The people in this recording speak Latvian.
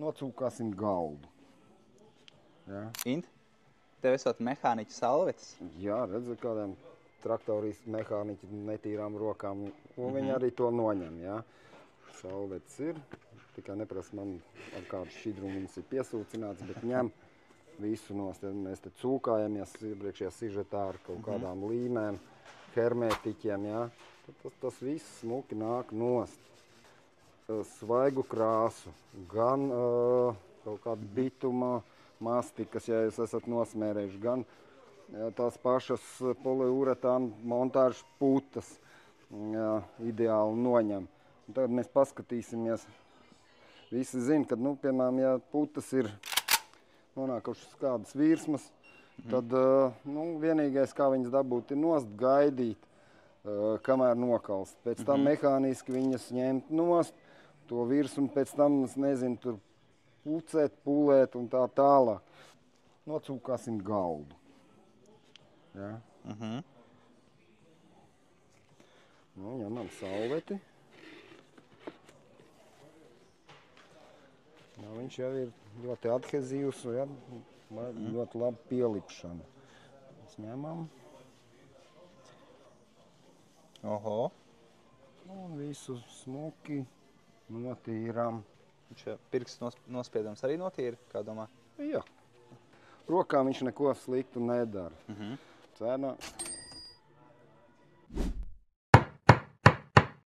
Nocūkāsim galdu. Ja. Int, tev esot mehāniķa salvetes? Jā, redzu, kādiem traktorīs mehāniķi netīrām rokām, un viņi arī to noņem, ja. Salvetes ir, tikai neprasa man, ar kādu šķidrumu viņas ir piesūcināts, bet ņem visu nost. Mēs te cūkājamies iepriekšējā sižetā ar kaut kādām līmēm, hermētiķiem, ja. Tas viss smuki nāk nost. Svaigu krāsu, gan kaut kādu bituma mastikas, ja jūs esat nosmērējuši, gan tās pašas poliuretāna montāžas putas ideāli noņem. Un tagad mēs paskatīsimies. Visi zina, ka, piemēram, ja putas ir nonākušas kādas virsmas, tad vienīgais, kā viņas dabūt, ir nost gaidīt, kamēr nokalst. Pēc tam mehāniski viņas ņemt nost, to virsmu pēc tam, es nezinu, tur pucēt, pulēt un tā tālāk. Nocūkāsim galdu. Ja. Ņemam salveti. Ja, viņš jau ir ļoti adhezīvs, ja, ļoti labi pielipšana. Mēs ņemam. Oho. Un visu smuki notīram. Viņš pirksts nospiedums arī notīra, kā domā? Jā. Rokām viņš neko sliktu nedara. Cena